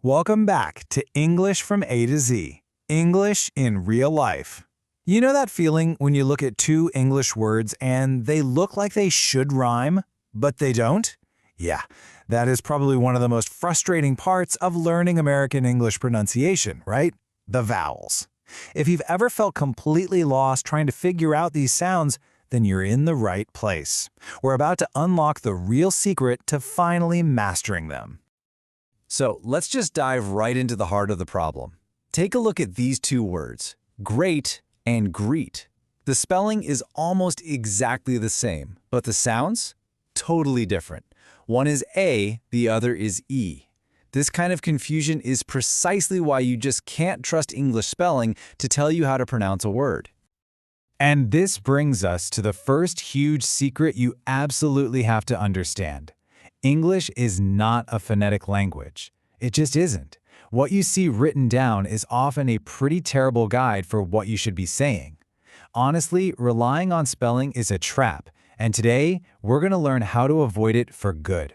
Welcome back to English from A to Z, English in real life. You know that feeling when you look at two English words and they look like they should rhyme, but they don't? Yeah, that is probably one of the most frustrating parts of learning American English pronunciation, right? The vowels. If you've ever felt completely lost trying to figure out these sounds, then you're in the right place. We're about to unlock the real secret to finally mastering them. So let's just dive right into the heart of the problem. Take a look at these two words, great and greet. The spelling is almost exactly the same, but the sounds? Totally different. One is A, the other is E. This kind of confusion is precisely why you just can't trust English spelling to tell you how to pronounce a word. And this brings us to the first huge secret you absolutely have to understand. English is not a phonetic language. It just isn't. What you see written down is often a pretty terrible guide for what you should be saying. Honestly, relying on spelling is a trap, and today we're going to learn how to avoid it for good.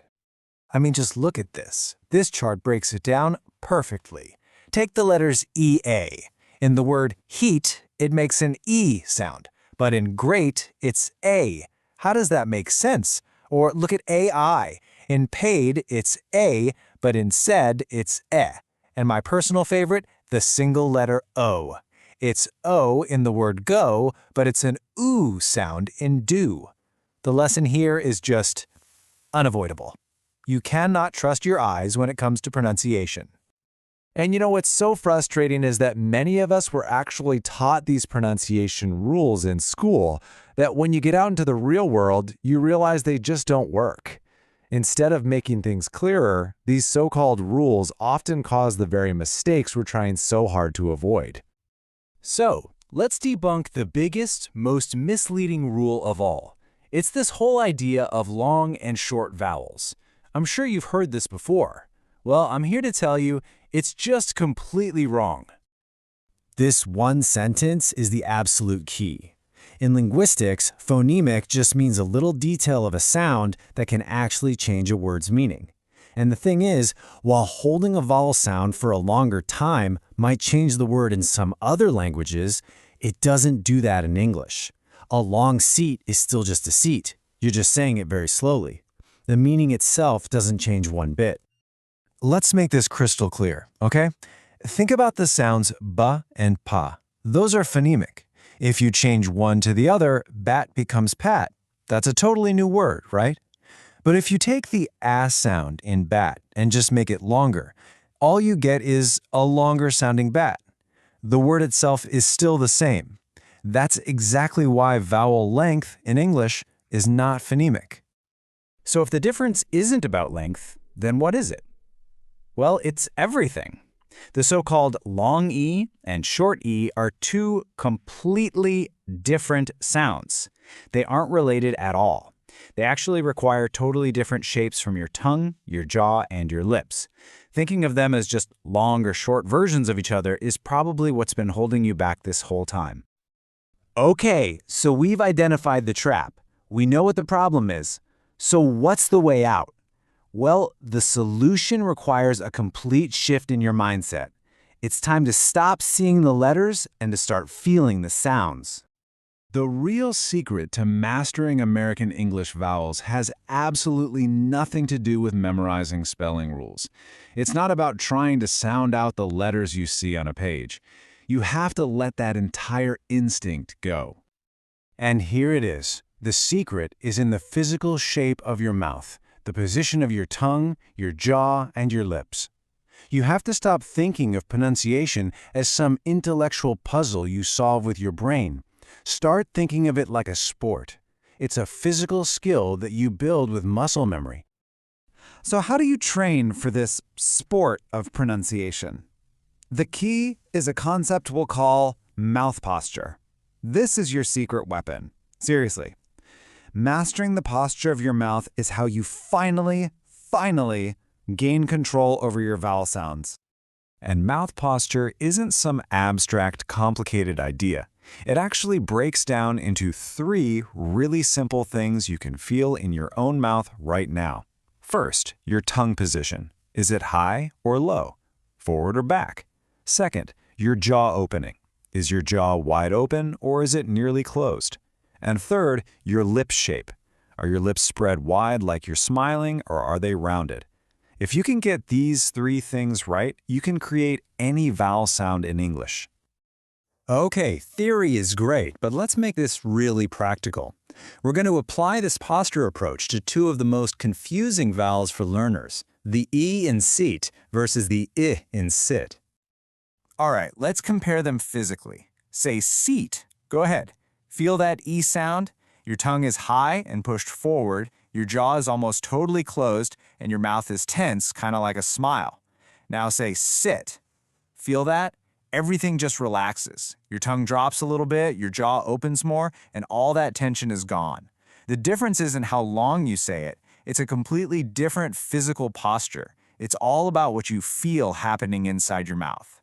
I mean, just look at this. This chart breaks it down perfectly. Take the letters EA. In the word heat, it makes an E sound, but in great, it's A. How does that make sense? Or look at AI. In paid, it's A, but in said, it's E. And my personal favorite, the single letter O. It's O in the word go, but it's an oo sound in do. The lesson here is just unavoidable. You cannot trust your eyes when it comes to pronunciation. And you know what's so frustrating is that many of us were actually taught these pronunciation rules in school that when you get out into the real world, you realize they just don't work. Instead of making things clearer, these so-called rules often cause the very mistakes we're trying so hard to avoid. So, let's debunk the biggest, most misleading rule of all. It's this whole idea of long and short vowels. I'm sure you've heard this before. Well, I'm here to tell you, it's just completely wrong. This one sentence is the absolute key. In linguistics, phonemic just means a little detail of a sound that can actually change a word's meaning. And the thing is, while holding a vowel sound for a longer time might change the word in some other languages, it doesn't do that in English. A long seat is still just a seat. You're just saying it very slowly. The meaning itself doesn't change one bit. Let's make this crystal clear, okay? Think about the sounds ba and pa. Those are phonemic. If you change one to the other, bat becomes pat. That's a totally new word, right? But if you take the a sound in bat and just make it longer, all you get is a longer sounding bat. The word itself is still the same. That's exactly why vowel length in English is not phonemic. So if the difference isn't about length, then what is it? Well, it's everything. The so-called long E and short E are two completely different sounds. They aren't related at all. They actually require totally different shapes from your tongue, your jaw, and your lips. Thinking of them as just long or short versions of each other is probably what's been holding you back this whole time. Okay, so we've identified the trap. We know what the problem is. So what's the way out? Well, the solution requires a complete shift in your mindset. It's time to stop seeing the letters and to start feeling the sounds. The real secret to mastering American English vowels has absolutely nothing to do with memorizing spelling rules. It's not about trying to sound out the letters you see on a page. You have to let that entire instinct go. And here it is. The secret is in the physical shape of your mouth, the position of your tongue, your jaw, and your lips. You have to stop thinking of pronunciation as some intellectual puzzle you solve with your brain. Start thinking of it like a sport. It's a physical skill that you build with muscle memory. So how do you train for this sport of pronunciation? The key is a concept we'll call mouth posture. This is your secret weapon. Seriously. Mastering the posture of your mouth is how you finally gain control over your vowel sounds. And mouth posture isn't some abstract, complicated idea. It actually breaks down into 3 really simple things you can feel in your own mouth right now. First, your tongue position. Is it high or low? forward or back? Second, your jaw opening. Is your jaw wide open or is it nearly closed? And third, your lip shape. Are your lips spread wide like you're smiling or are they rounded? If you can get these three things right, you can create any vowel sound in English. Okay, theory is great, but let's make this really practical. We're going to apply this posture approach to two of the most confusing vowels for learners, the E in seat versus the I in sit. All right, let's compare them physically. Say seat. Go ahead. Feel that E sound? Your tongue is high and pushed forward, your jaw is almost totally closed, and your mouth is tense, kind of like a smile. Now say sit. Feel that? Everything just relaxes. Your tongue drops a little bit, your jaw opens more, and all that tension is gone. The difference isn't how long you say it. It's a completely different physical posture. It's all about what you feel happening inside your mouth.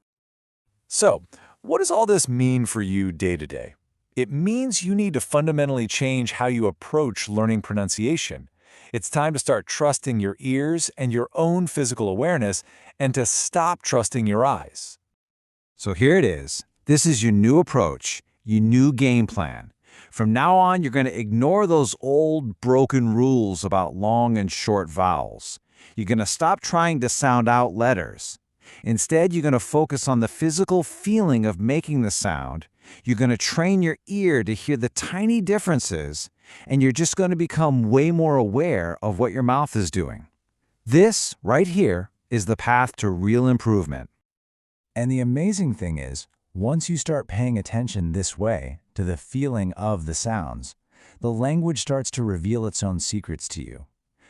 So, what does all this mean for you day to day? It means you need to fundamentally change how you approach learning pronunciation. It's time to start trusting your ears and your own physical awareness and to stop trusting your eyes. So here it is. This is your new approach, your new game plan. From now on, you're going to ignore those old, broken rules about long and short vowels. You're going to stop trying to sound out letters. Instead, you're going to focus on the physical feeling of making the sound. You're going to train your ear to hear the tiny differences, and you're just going to become way more aware of what your mouth is doing. This, right here, is the path to real improvement. And the amazing thing is, once you start paying attention this way to the feeling of the sounds, the language starts to reveal its own secrets to you.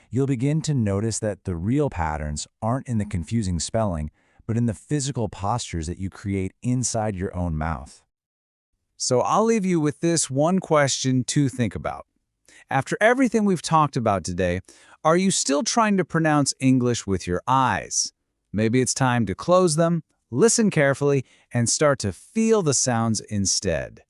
You'll begin to notice that the real patterns aren't in the confusing spelling, but in the physical postures that you create inside your own mouth. So I'll leave you with this one question to think about. After everything we've talked about today, are you still trying to pronounce English with your eyes? Maybe it's time to close them, listen carefully, and start to feel the sounds instead.